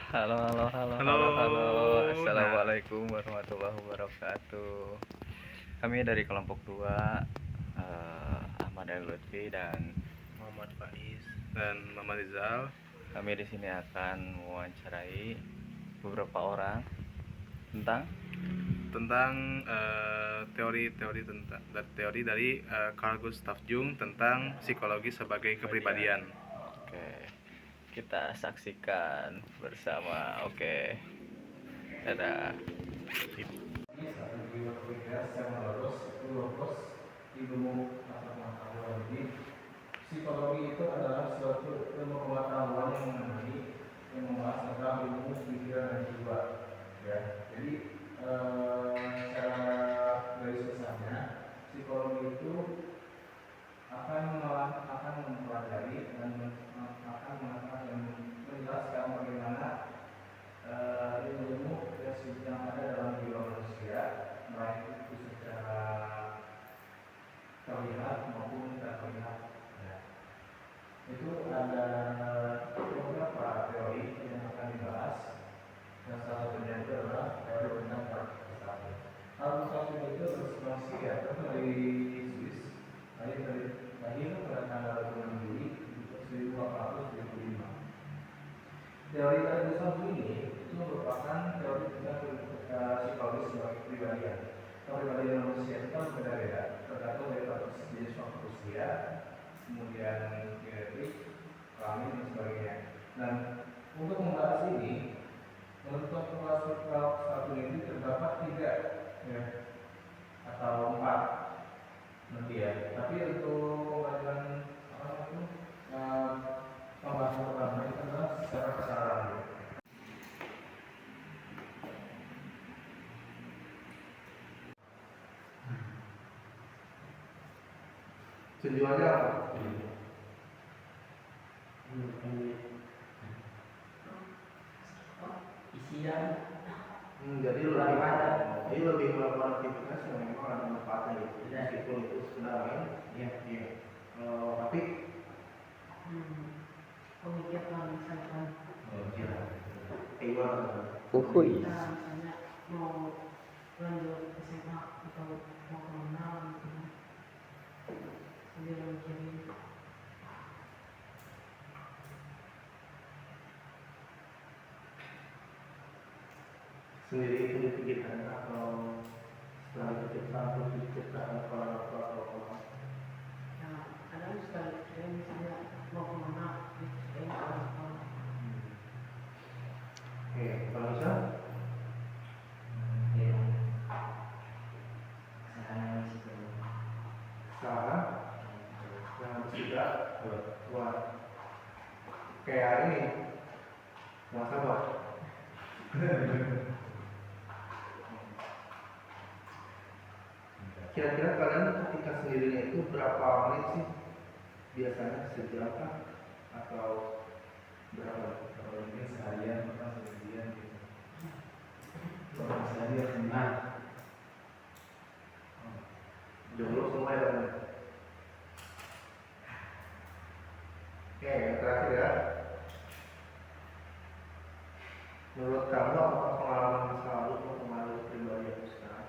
Halo, halo, halo, halo, halo. Halo. Nah, Assalamualaikum warahmatullahi wabarakatuh. Kami dari kelompok 2, Ahmad dan Lutfi, dan Muhammad Faiz dan Muhammad Rizal kami di sini akan mewawancarai beberapa orang tentang teori dari Carl Gustav Jung tentang psikologi sebagai kepribadian. Oke, kita saksikan bersama. Oke, dadah. Satu jiwa bergerak secara logos ilmu atau pengetahuan. Jadi psikologi itu adalah suatu ilmu pengetahuan yang mengenai yang membahas tentang ilmu pikiran dan jiwa. Ya, jadi secara garis besarnya psikologi itu akan mempelajari dan akan mengatakan dan menjelaskan bagaimana ilmu yang ada dalam jiwa manusia, baik itu secara terlihat maupun tidak terlihat. Ya. Itu ada beberapa teori yang akan dibahas. Dan salah satunya itu adalah teori tentang partisipasi. Hal tersebut itu bersifat psikiater dari Swiss. Lahir pada tanggal 6 Juli 1875. Teori tersebut ini itu merupakan teori tentang psikologis sebagai kepribadian. Kepribadian manusia itu kan berbeda-beda, tergantung dari jenis faktor usia, kemudian genetik, kelamin dan sebagainya. Dan untuk membahas ini, untuk kelas satu ini terdapat 3 ya, atau 4 nanti ya. Tapi untuk pembelajaran pembahasan pertama itu adalah secara keseluruhan. Tujuannya apa? Isian Jadi lebih melakukan aktivitas yang memang ada manfaatnya gitu. Meskipun itu sebenarnya iya. Tapi pemikirkan misalkan gimana? Uhuy. kita misalnya mau lanjut SMA atau mau kemana gitu kan sambil mikirin Sendiri itu dipikirkan atau setelah dipikirkan apa? ya kadang sekali saya misalnya mau kemana gitu saya mau apa Oke, kalau bisa sekarang yang sudah buat kayak ini nggak sabar. Kira-kira kalian ketika sendirinya itu berapa menit sih biasanya, sejam kah atau berapa? Kalau ini seharian atau seharian gitu? Kalau seharian senang. Jomblo semua ya. Oke, yang terakhir ya. Menurut kamu apakah pengalaman masa lalu mempengaruhi pribadi aku sekarang?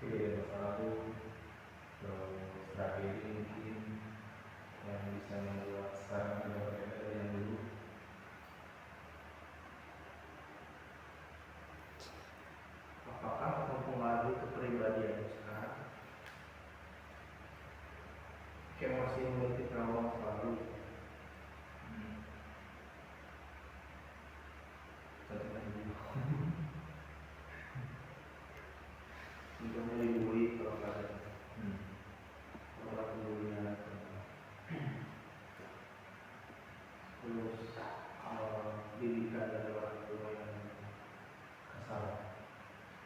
Oke, masa lalu tragedi mungkin yang bisa membuat sekarang tidak berbeda dari yang dulu. Apakah mempengaruhi kepribadian sekarang? Kayak masih memiliki trauma masa lalu. Contohnya dibully kalau nggak ada. Orang pembulian. Terus didikan dari orang tua yang kasar,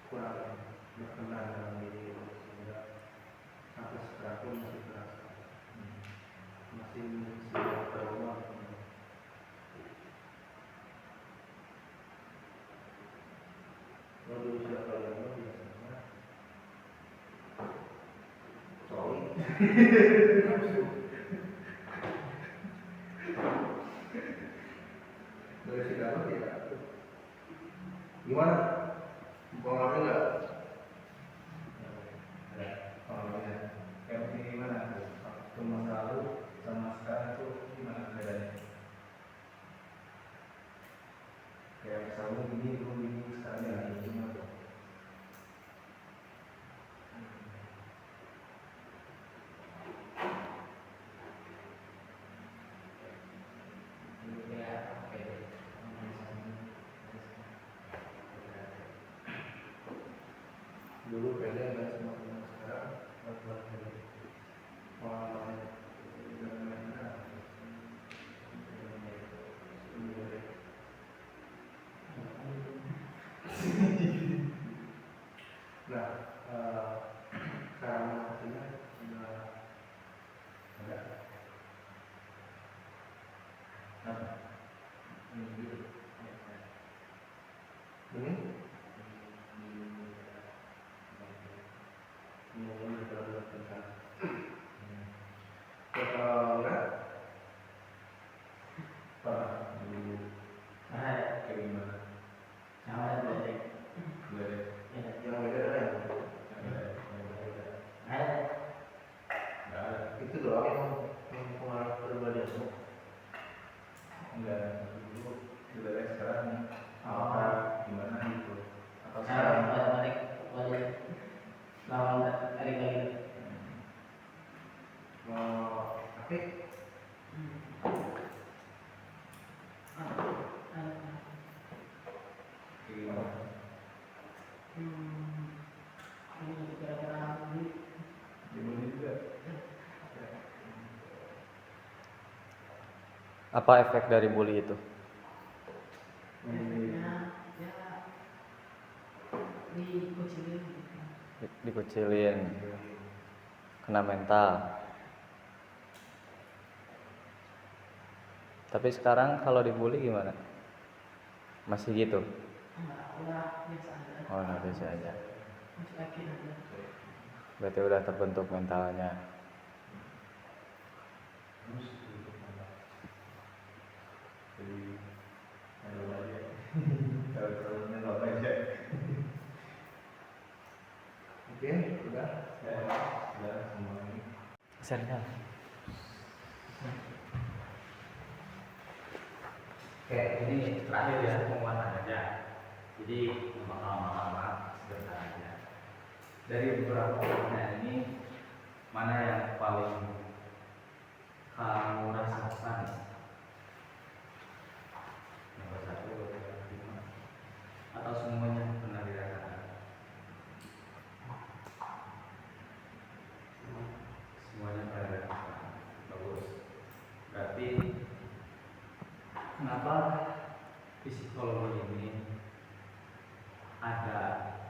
kurang berkenan dalam diri, sehingga sampai sekarang pun masih terasa, masih sebuah trauma. Kalau dulu siapa yang mau biasanya coli. Dari si Danu tidak. Gimana? Pengalaman nggak? Ada pengalamannya. Yang penting gimana? Waktu masa lalu sama sekarang itu gimana bedanya? Kayak misalnya gini, dulu gini, sekarang gini, gimana tuh? Dulu beda nggak sama teman sekarang? Buat beda. Pengalamannya gimana? Nah, sekarang maksudnya sudah ada apa? Gitu. Ini? Ini terlalu tentang. Kalau enggak, apa dulu? Kayak gimana? Yang beda ada yang nggak ada. Itu doang yang pengaruh pribadi aku. Enggak, dulu beda sekarang apa gimana gitu? Atau sekarang? Oke. Gimana? Gimana juga? Apa efek dari bully itu? Dikucilin, kena mental. Tapi sekarang kalau dibully gimana? Masih gitu? Oh, nggak biasa aja. Berarti udah terbentuk mentalnya. Jadi kalau aja, kalau ngelok aja. Oke, udah semua ini. Serius? Oke, ini terakhir ya penguatan aja. Jadi bakal lama-lama sederhana aja. Dari beberapa pertanyaan ini, mana yang paling kamu rasakan? Nomor satu, atau semuanya pernah dirasakan? Semuanya pernah dirasakan. Bagus. Berarti kenapa psikologi ini ada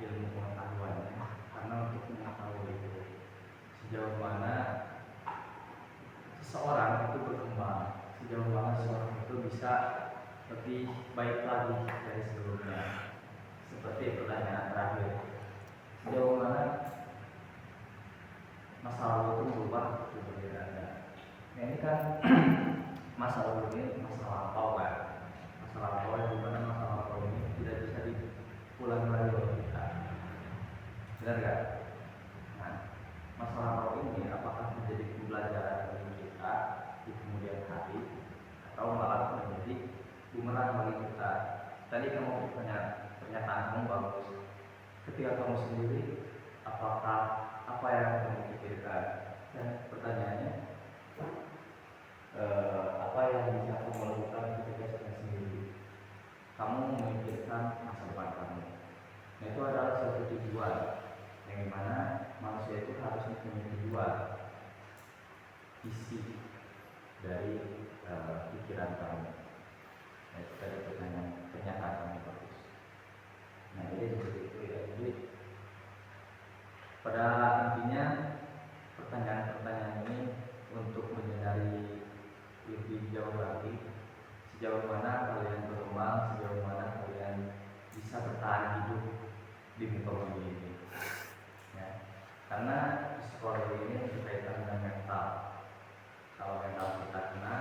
ilmu pengetahuannya? Karena untuk mengetahui itu sejauh mana seseorang itu berkembang, sejauh mana seseorang itu bisa lebih baik lagi dari sebelumnya. Seperti pertanyaan terakhir, sejauh mana masa lalu itu berubah seperti Anda. Nah, ini kan masa lalu ini masa lampau kan, masa lampau yang dimana masa lampau ini tidak bisa diulang lagi oleh kita, benar nggak? Nah, masa lampau ini apakah menjadi pembelajaran bagi kita di kemudian hari atau malah menjadi bumerang bagi kita? Tadi kamu pernyataan kamu bagus. Ketika kamu sendiri, apakah apa yang kamu pikirkan? Dan pertanyaannya, apa yang bisa kamu lakukan ketika sedang sendiri? Kamu memikirkan masa depan kamu. Nah, itu adalah suatu tujuan yang dimana manusia itu harusnya punya tujuan, isi dari pikiran kamu. Nah, itu tadi pernyataan kamu bagus. Nah, jadi seperti itu ya. Jadi pada intinya pertanyaan-pertanyaan ini untuk menyadari lebih jauh lagi sejauh mana kalian berkembang, sejauh mana kalian bisa bertahan hidup di muka bumi ini. Ya. Karena psikologi ini berkaitan dengan mental. Kalau mental kita kena,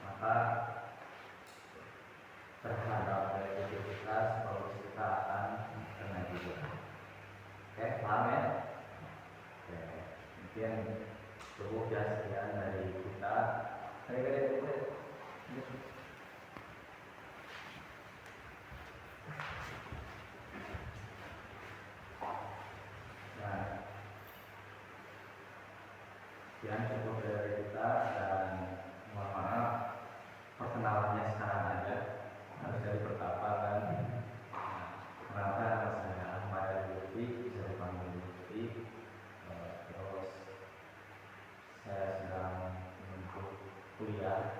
maka terhadap mungkin cukup ya sekian dari kita. Nah, sekian cukup dari kita, dan mohon maaf perkenalannya sekarang aja harus dari pertama kan. Kenapa nama saya Ahmad Lutfi, bisa dipanggil Lutfi. Terus saya sedang menempuh kuliah